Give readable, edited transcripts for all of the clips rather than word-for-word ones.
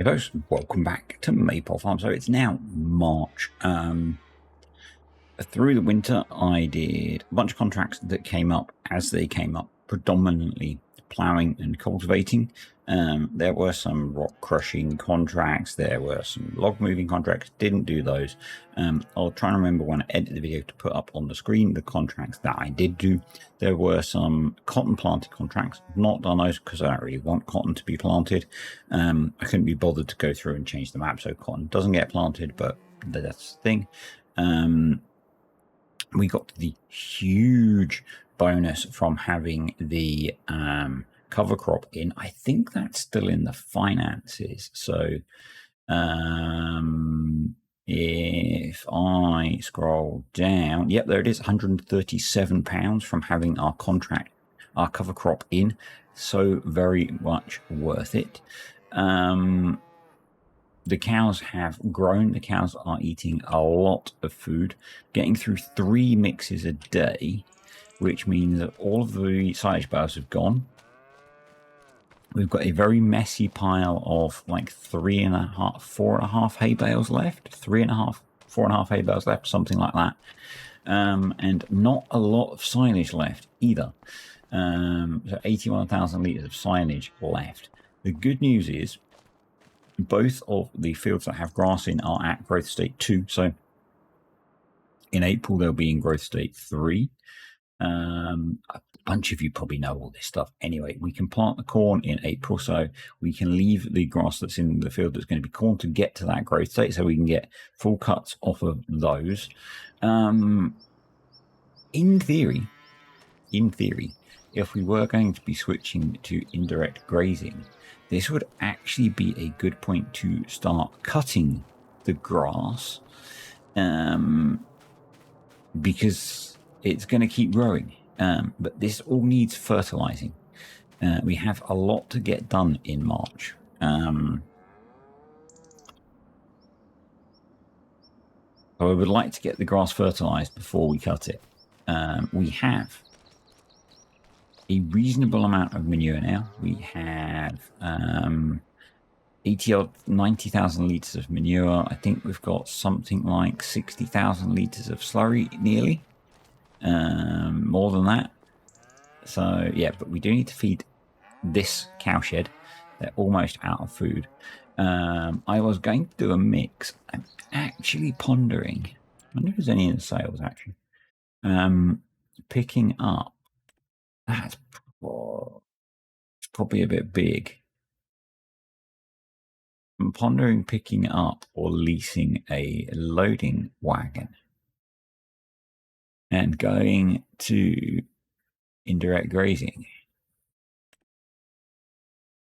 Hey folks, welcome back to Maypole Farm. So it's now March. Through the winter, I did a bunch of contracts that came up as they came up, predominantly ploughing and cultivating. There were some rock crushing contracts, there were some log moving contracts, didn't do those. I'll try and remember when I edit the video to put up on the screen the contracts that I did do. There were some cotton planted contracts, not done those because I don't really want cotton to be planted. I couldn't be bothered to go through and change the map so cotton doesn't get planted, but that's the thing. We got the huge bonus from having the cover crop in. I think that's still in the finances. So if I scroll down, yep, there it is, £137 from having our cover crop in. So very much worth it. The cows have grown. The cows are eating a lot of food, getting through 3 mixes a day, which means that all of the silage bales have gone. We've got a very messy pile of like 3.5, 4.5 hay bales left. 3.5, 4.5 hay bales left, something like that. And not a lot of silage left either. So 81,000 litres of silage left. The good news is, both of the fields that have grass in are at growth state 2. So in April, they'll be in growth state 3. A bunch of you probably know all this stuff. Anyway, we can plant the corn in April, so we can leave the grass that's in the field that's going to be corn to get to that growth state, so we can get full cuts off of those. In theory, if we were going to be switching to indirect grazing, this would actually be a good point to start cutting the grass, because it's going to keep growing. But this all needs fertilizing. We have a lot to get done in March. So I would like to get the grass fertilized before we cut it. We have a reasonable amount of manure now. We have 90,000 litres of manure. I think we've got something like 60,000 litres of slurry nearly. More than that. So yeah, but we do need to feed this cowshed. They're almost out of food. I was going to do a mix. I'm actually pondering. I wonder if there's any in the sales actually. Picking up. That's probably a bit big. I'm pondering picking up or leasing a loading wagon and going to indirect grazing.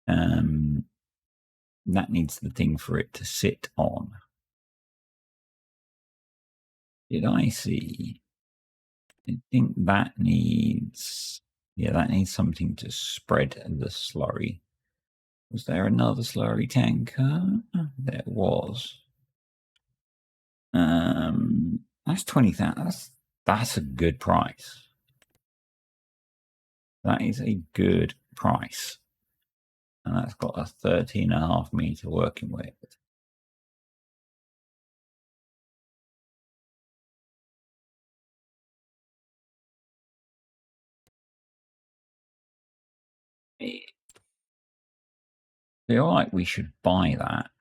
That needs the thing for it to sit on. Did I see? I think that needs, yeah, that needs something to spread the slurry. Was there another slurry tanker? There was. That's 20,000. That's a good price. That is a good price. And that's got a 13.5 meter working with. I feel like we should buy that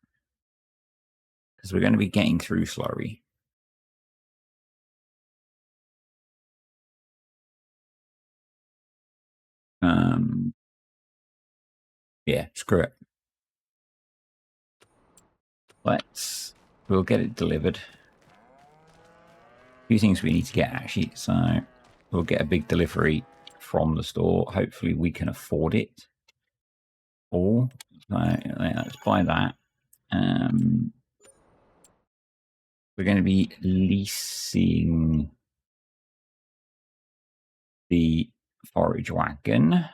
because we're going to be getting through slurry. Yeah, screw it. We'll get it delivered. A few things we need to get actually. So we'll get a big delivery from the store. Hopefully we can afford it. Or so let's buy that. We're going to be leasing the forage wagon.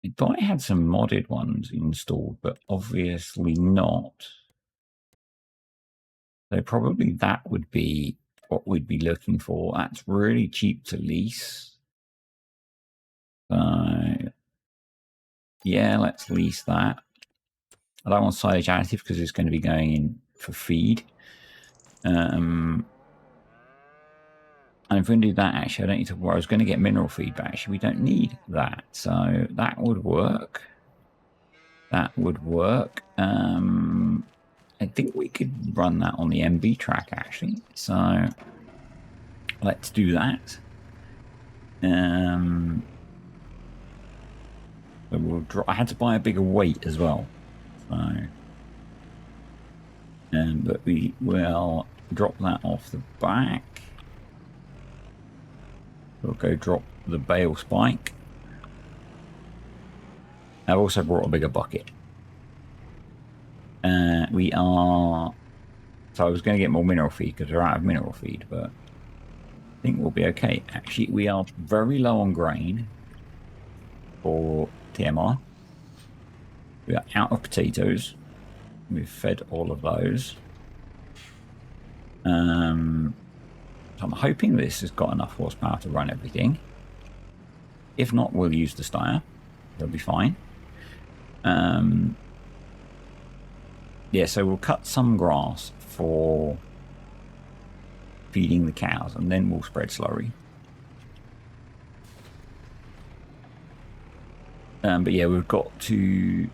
I thought I had some modded ones installed, but obviously not. So probably that would be what we'd be looking for. That's really cheap to lease. So Yeah, let's lease that. I don't want silage additive because it's going to be going in for feed. And if we do that, actually, I don't need to worry. I was going to get mineral feed, but actually we don't need that. So that would work. That would work. I think we could run that on the MB track, actually. So let's do that. So we'll I had to buy a bigger weight as well. So, but we will drop that off the back. We'll go drop the bale spike. I've also brought a bigger bucket. So I was going to get more mineral feed because we're out of mineral feed, but I think we'll be okay. Actually, we are very low on grain for TMR. We are out of potatoes. We've fed all of those. So I'm hoping this has got enough horsepower to run everything. If not, we'll use the Steyr. They'll be fine. Yeah, so we'll cut some grass for feeding the cows, and then we'll spread slurry. But yeah, we've got to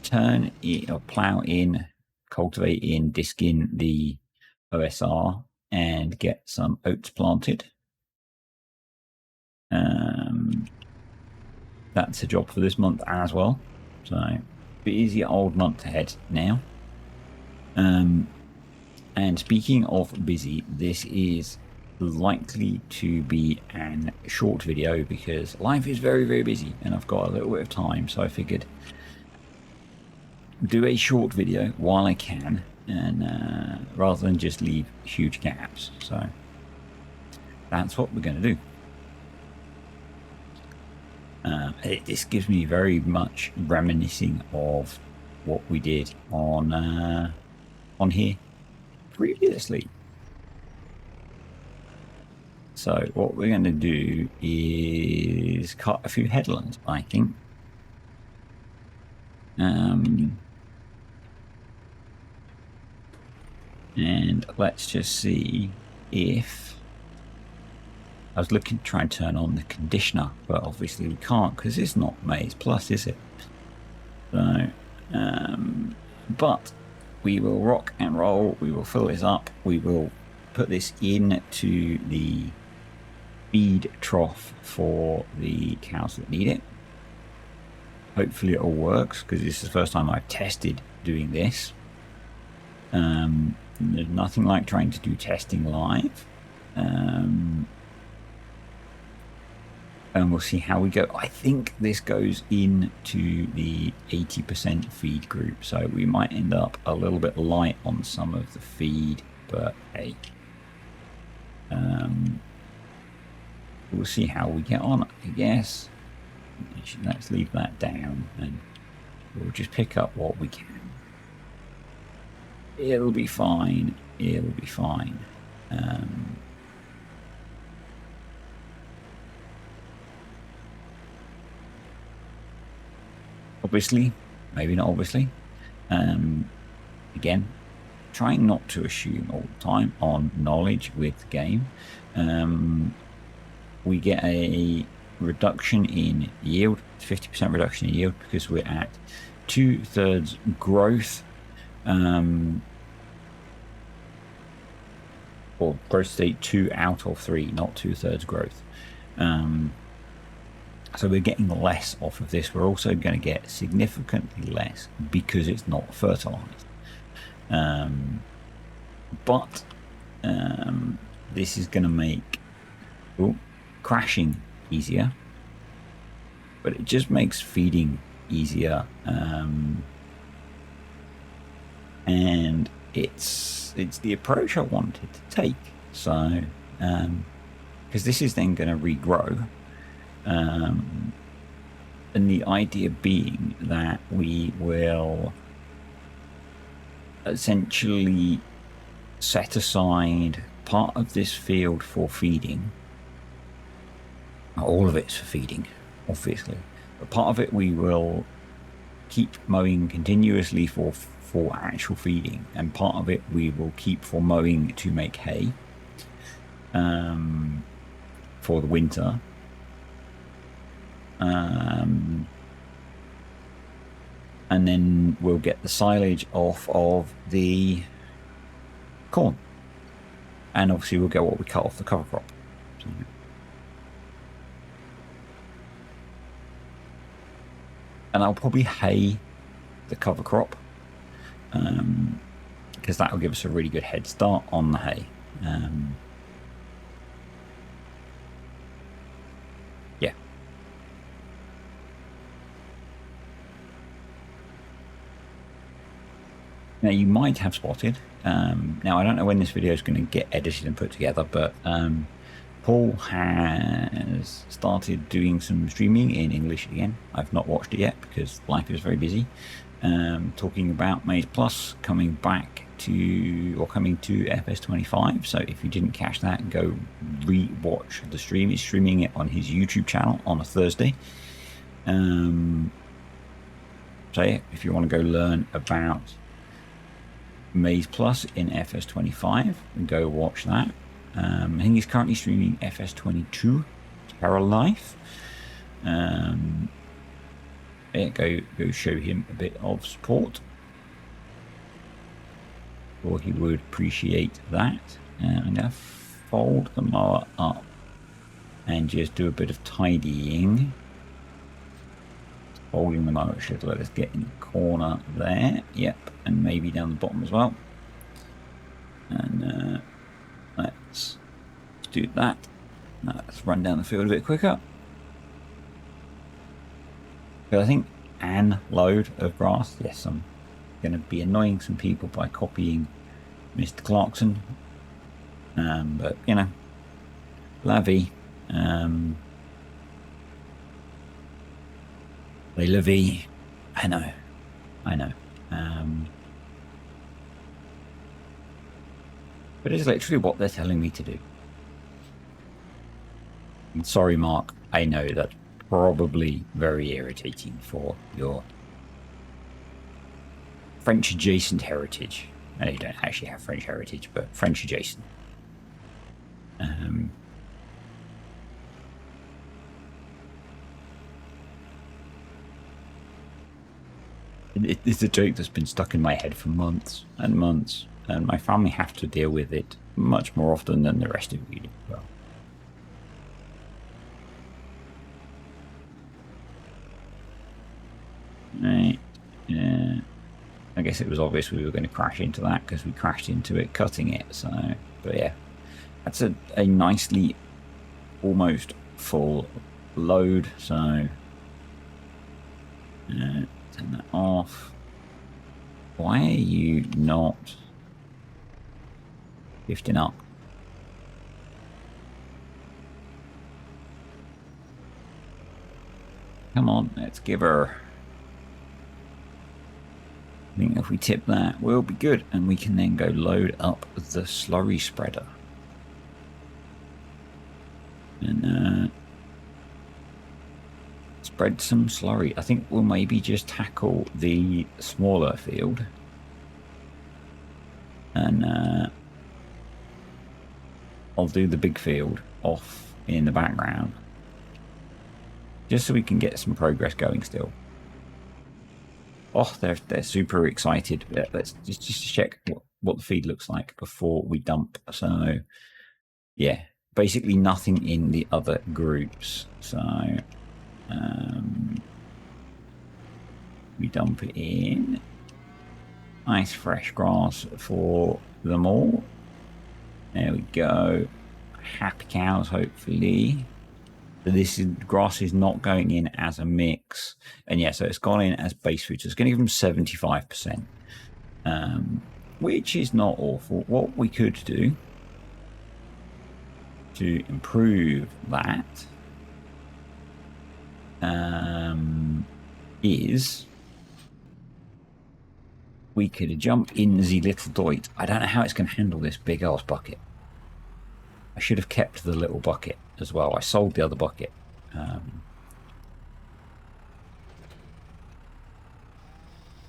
turn it or plow in, cultivate in, disc in the OSR, and get some oats planted. That's a job for this month as well. So busy old month ahead now. And speaking of busy, this is likely to be a short video because life is very, very busy and I've got a little bit of time. So I figured do a short video while I can, and rather than just leave huge gaps. So that's what we're going to do. This gives me very much reminiscing of what we did on here previously. So what we're going to do is cut a few headlands, I think. And let's just see if... I was looking to try and turn on the conditioner, but obviously we can't because it's not Maize Plus, is it? So, but we will rock and roll. We will fill this up. We will put this into the feed trough for the cows that need it. Hopefully it all works because this is the first time I've tested doing this. There's nothing like trying to do testing live. And we'll see how we go. I think this goes into the 80% feed group, so we might end up a little bit light on some of the feed, but hey, we'll see how we get on, I guess. Let's leave that down and we'll just pick up what we can. It'll be fine. It'll be fine. Obviously, maybe not obviously. Again, trying not to assume all the time on knowledge with the game. We get a reduction in yield, 50% reduction in yield because we're at 2/3 growth. Or growth state 2 out of 3, not 2/3 growth. So we're getting less off of this. We're also going to get significantly less because it's not fertilized. But this is going to make crashing easier. But it just makes feeding easier. And it's the approach I wanted to take. So, because this is then going to regrow. And the idea being that we will essentially set aside part of this field for feeding. All of it's for feeding, obviously. But part of it we will keep mowing continuously for actual feeding, and part of it we will keep for mowing to make hay for the winter. And then we'll get the silage off of the corn, and obviously we'll get what we cut off the cover crop. So, and I'll probably hay the cover crop because that will give us a really good head start on the hay. Yeah. Now you might have spotted, now I don't know when this video is going to get edited and put together, but Paul has started doing some streaming in English again. I've not watched it yet because life is very busy. Talking about Maze Plus coming to FS25. So if you didn't catch that, go re-watch the stream. He's streaming it on his YouTube channel on a Thursday. So yeah, if you want to go learn about Maze Plus in FS25, go watch that. I think he's currently streaming FS22 Terra Life. Yeah, go show him a bit of support, or he would appreciate that. I'm gonna fold the mower up and just do a bit of tidying. Folding the mower should let us get in the corner there. Yep, and maybe down the bottom as well. And let's do that. Now let's run down the field a bit quicker. But I think an load of grass. Yes, I'm going to be annoying some people by copying Mr. Clarkson. But you know, la vie. La vie. I know. But it's literally what they're telling me to do. And sorry, Mark. I know that probably very irritating for your French adjacent heritage. No, you don't actually have French heritage, but French adjacent. It's a joke that's been stuck in my head for months and months, and my family have to deal with it much more often than the rest of you do. Well, right. Yeah. I guess it was obvious we were going to crash into that because we crashed into it cutting it. So, but yeah, that's a nicely almost full load. So, turn that off. Why are you not lifting up? Come on, let's give her. I think if we tip that, we'll be good, and we can then go load up the slurry spreader. And spread some slurry. I think we'll maybe just tackle the smaller field. And I'll do the big field off in the background. Just so we can get some progress going still. Oh, they're super excited. Let's just check what the feed looks like before we dump. So, yeah, basically nothing in the other groups. So, we dump it in. Nice fresh grass for them all. There we go. Happy cows, hopefully. This grass is not going in as a mix, and yeah, so it's gone in as base food. So it's going to give them 75%, which is not awful. What we could do to improve that is we could jump in the little doit. I don't know how it's going to handle this big ass bucket. I should have kept the little bucket as well. I sold the other bucket.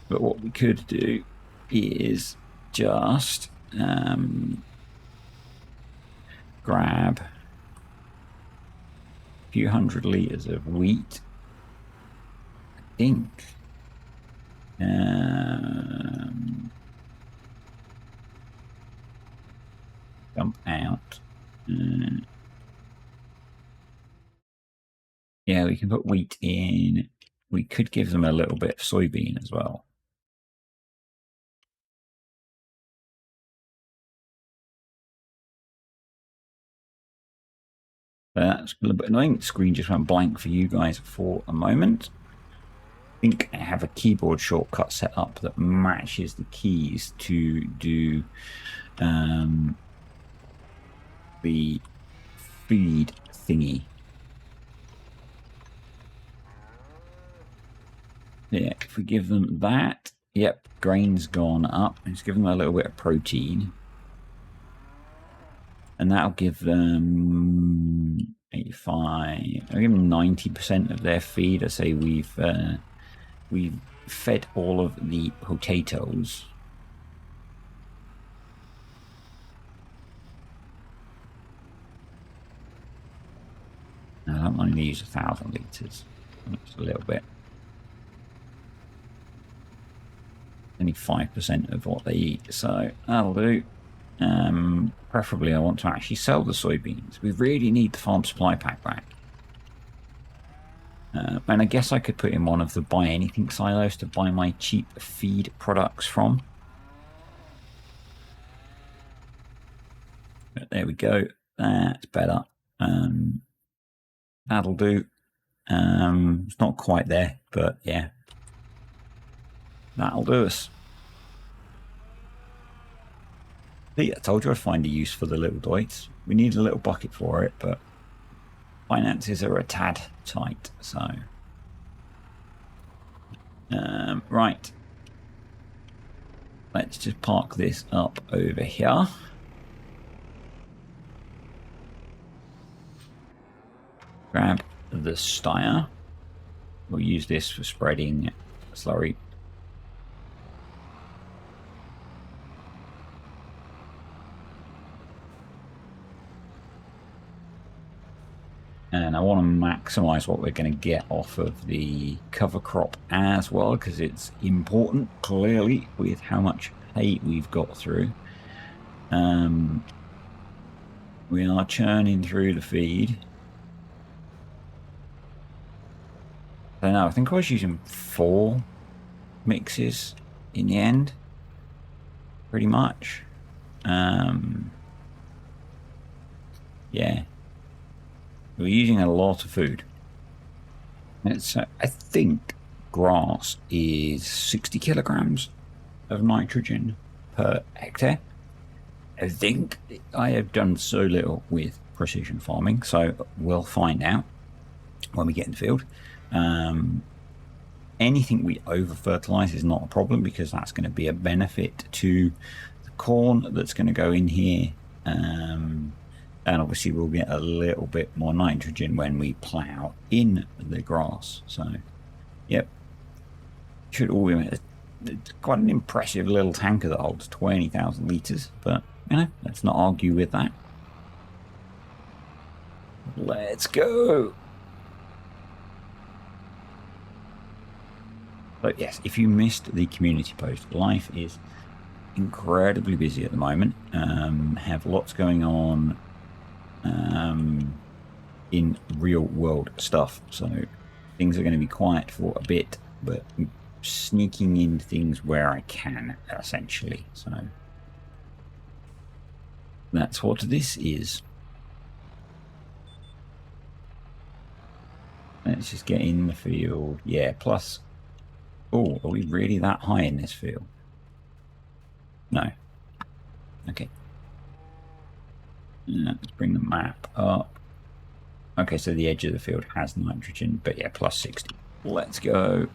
But what we could do is just grab a few hundred liters of wheat, I think. Jump out. Yeah, we can put wheat in. We could give them a little bit of soybean as well. That's a little bit annoying. The screen just went blank for you guys for a moment. I think I have a keyboard shortcut set up that matches the keys to do the feed thingy. Yeah, if we give them that, yep, grain's gone up. Let's give them a little bit of protein. And that'll give them 85. I'll give them 90% of their feed. I say we've fed all of the potatoes. I'm only use 1,000 liters. That's a little bit. Only 5% of what they eat, so that'll do. Preferably, I want to actually sell the soybeans. We really need the farm supply pack back. And I guess I could put in one of the buy anything silos to buy my cheap feed products from. But there we go. That's better. That'll do. It's not quite there, but yeah. That'll do us. See, I told you I'd find a use for the little doits. We need a little bucket for it, but finances are a tad tight, so... right. Let's just park this up over here. Grab the stire. We'll use this for spreading slurry. And I want to maximize what we're going to get off of the cover crop as well, because it's important, clearly, with how much hay we've got through. We are churning through the feed. I don't know, I think I was using 4 mixes in the end, pretty much. Yeah. We're using a lot of food. It's, I think grass is 60 kilograms of nitrogen per hectare. I think I have done so little with precision farming, so we'll find out when we get in the field. Anything we over fertilize is not a problem, because that's going to be a benefit to the corn that's going to go in here. And obviously we'll get a little bit more nitrogen when we plow in the grass. So, yep. Should all be it's quite an impressive little tanker that holds 20,000 litres. But, you know, let's not argue with that. Let's go. But yes, if you missed the community post, life is incredibly busy at the moment. Have lots going on in real world stuff, so things are going to be quiet for a bit, but I'm sneaking in things where I can, essentially. So that's what this is. Let's just get in the field. Yeah, plus, oh, are we really that high in this field? No. Okay. Let's bring the map up. Okay, so the edge of the field has nitrogen, but yeah, plus 60. Let's go.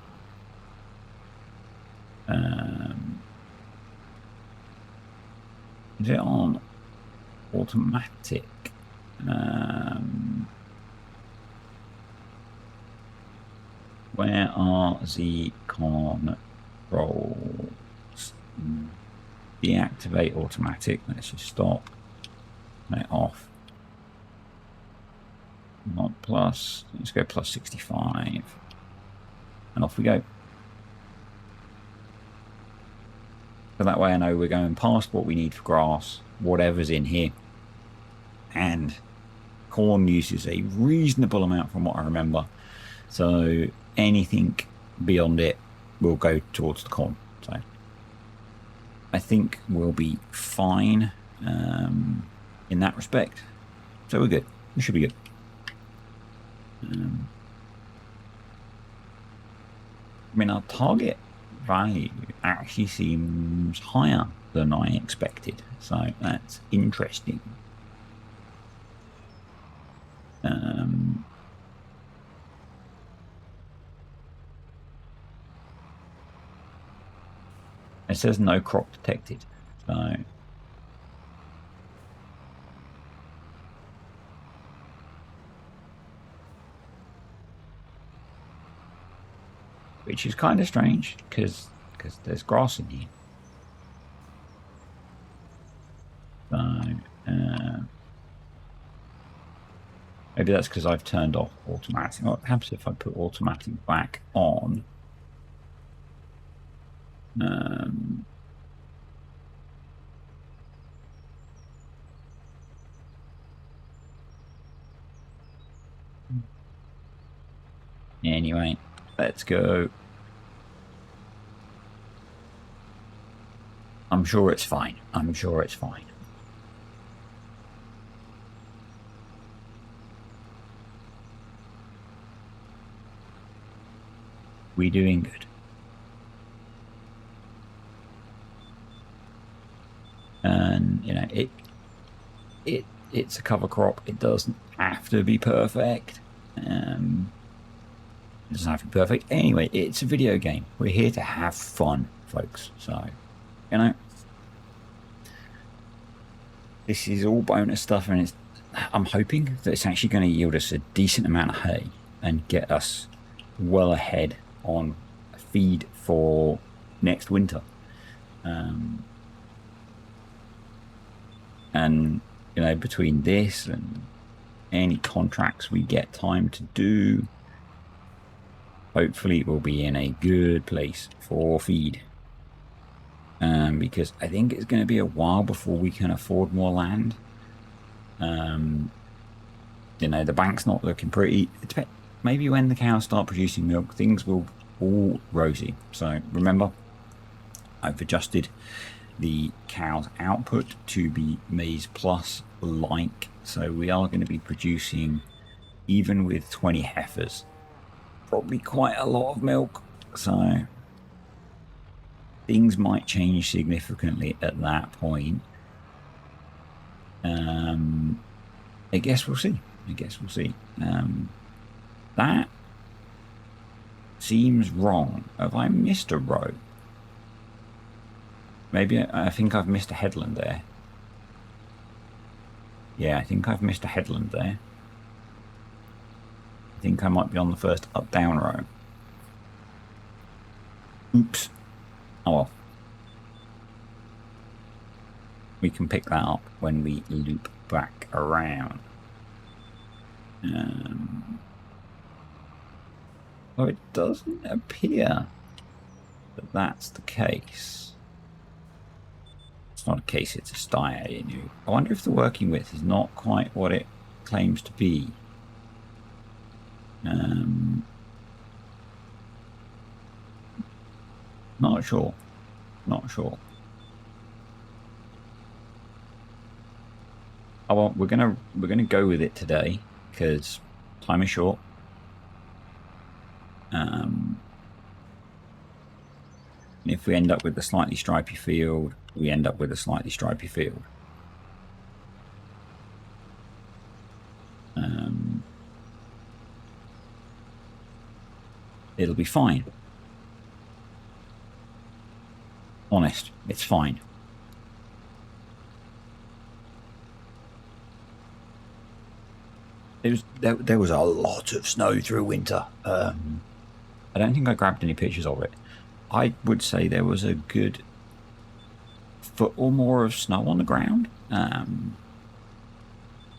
Is it on automatic? Where are the corn Roll. Deactivate automatic. Let's just stop. Let off. Not plus. Let's go plus 65. And off we go. So that way I know we're going past what we need for grass, whatever's in here. And corn uses a reasonable amount from what I remember. So anything beyond it will go towards the corn. So I think we'll be fine in that respect. So we're good. We should be good. I mean, our target value actually seems higher than I expected. So that's interesting. It says no crop detected. So which is kind of strange because there's grass in here. So maybe that's because I've turned off automatic. What happens if I put automatic back on? Anyway, let's go. I'm sure it's fine. I'm sure it's fine. We're doing good. And you know, it's a cover crop. It doesn't have to be perfect. It doesn't have to be perfect. Anyway, it's a video game. We're here to have fun, folks. So, you know, this is all bonus stuff, and I'm hoping that it's actually going to yield us a decent amount of hay and get us well ahead on feed for next winter. And you know, between this and any contracts we get time to do, hopefully we'll be in a good place for feed. Because I think it's going to be a while before we can afford more land. You know, the bank's not looking pretty. Maybe when the cows start producing milk, things will all rosy. So remember, I've adjusted the cow's output to be maize plus like. So we are going to be producing, even with 20 heifers, probably quite a lot of milk. So things might change significantly at that point. I guess we'll see. That seems wrong. Have I missed a row? Maybe I think I've missed a headland there. Yeah, I think I've missed a headland there. I think I might be on the first up-down row. Oops. Oh well. We can pick that up when we loop back around. Oh, it doesn't appear that that's the case. It's not a case, it's a style. I wonder if the working width is not quite what it claims to be. Not sure. Oh well, we're gonna go with it today because time is short. If we end up with a slightly stripy field, we end up with a slightly stripy field. It'll be fine. Honest, it's fine. There was a lot of snow through winter. I don't think I grabbed any pictures of it. I would say there was a good foot or more of snow on the ground,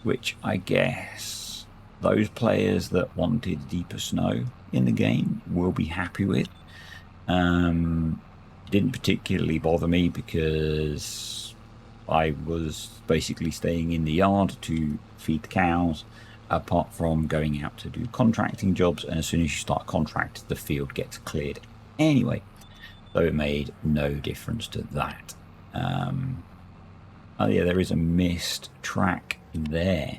which I guess those players that wanted deeper snow in the game will be happy with. Didn't particularly bother me because I was basically staying in the yard to feed the cows, apart from going out to do contracting jobs, and as soon as you start contract, the field gets cleared anyway, so it made no difference to that. Oh yeah, there is a missed track there,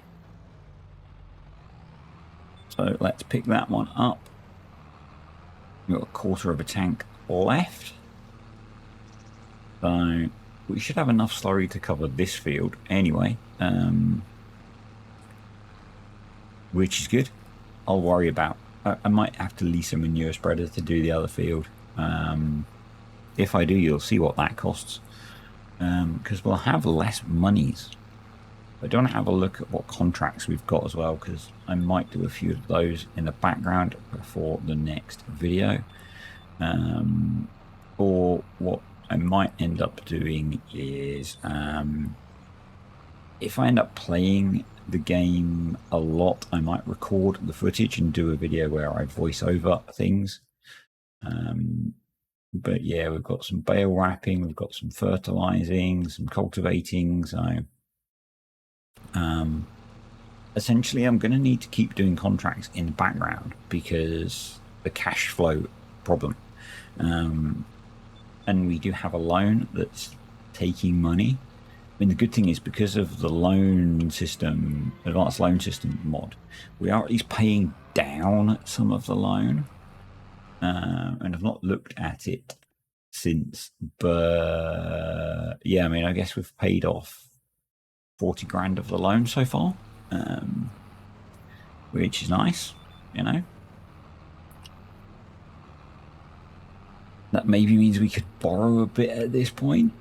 so let's pick that one up. We've got a quarter of a tank left, so we should have enough slurry to cover this field anyway, which is good. I'll worry about, I might have to lease a manure spreader to do the other field. If I do, you'll see what that costs, because we'll have less monies. I don't have a look at what contracts we've got as well, because I might do a few of those in the background for the next video. Or what I might end up doing is, if I end up playing the game a lot, I might record the footage and do a video where I voice over things. But yeah, we've got some bale wrapping, we've got some fertilizing, some cultivating. So essentially I'm going to need to keep doing contracts in the background because the cash flow problem. And we do have a loan that's taking money. I mean, the good thing is because of the loan system, advanced loan system mod, we are at least paying down some of the loan. And I've not looked at it since, but yeah, I mean, I guess we've paid off 40 grand of the loan so far, which is nice, you know. That maybe means we could borrow a bit at this point,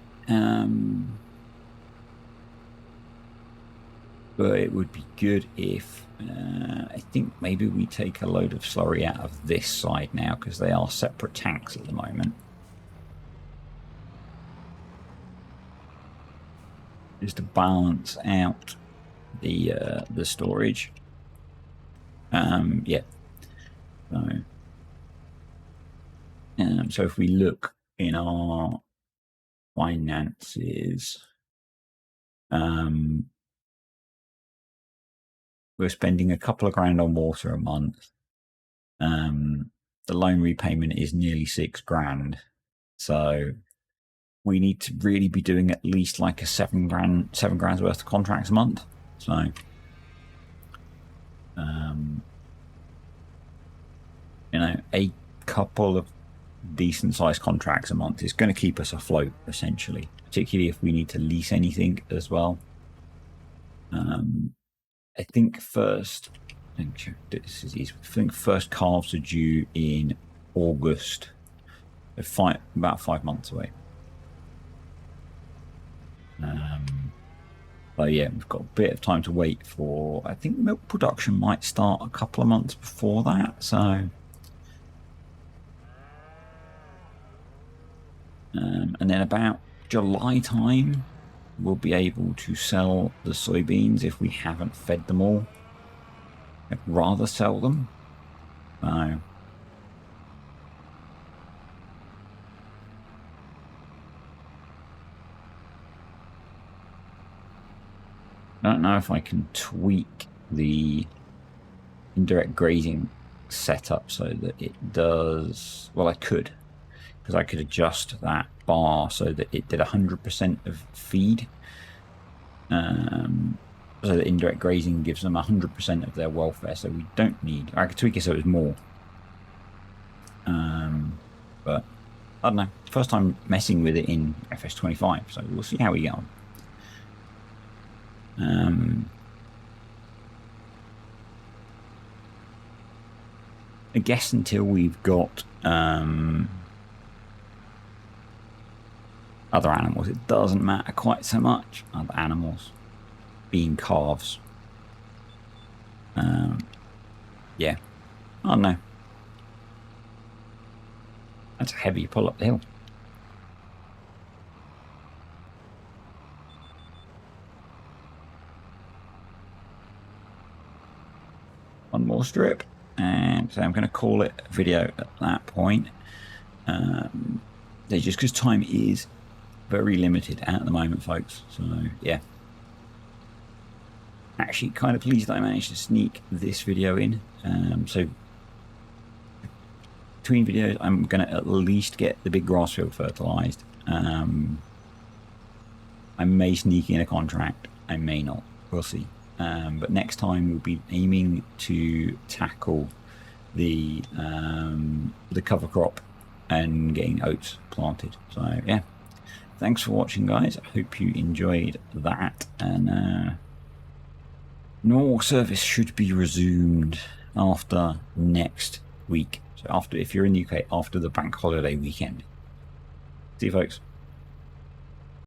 but it would be good if I think maybe we take a load of slurry out of this side now, because they are separate tanks at the moment, just to balance out the storage. Yeah. So if we look in our finances, we're spending a couple of grand on water a month. The loan repayment is nearly 6 grand. So we need to really be doing at least like a 7 grand's worth of contracts a month. So, you know, a couple of decent sized contracts a month is going to keep us afloat, essentially, particularly if we need to lease anything as well. I think first calves are due in August, about 5 months away. But yeah, we've got a bit of time to wait for, I think milk production might start a couple of months before that, so and then about July time we'll be able to sell the soybeans if we haven't fed them all. I'd rather sell them. So I don't know if I can tweak the indirect grazing setup so that it does, well, I could, because I could adjust that bar so that it did 100% of feed. So that indirect grazing gives them 100% of their welfare, so we don't need, I could tweak it so it was more. But I don't know, first time messing with it in FS25, so we'll see how we get on. I guess until we've got other animals, it doesn't matter quite so much. Other animals being calves. Yeah, I don't know. That's a heavy pull up the hill. One more strip, and so I'm going to call it a video at that point. Just because time is very limited at the moment, folks. So yeah, actually kind of pleased that I managed to sneak this video in. So between videos, I'm going to at least get the big grass field fertilized. I may sneak in a contract, I may not, we'll see. But next time we'll be aiming to tackle the cover crop and getting oats planted. So yeah, thanks for watching, guys. I hope you enjoyed that, and normal service should be resumed after next week. So after, if you're in the UK, after the bank holiday weekend. See you, folks.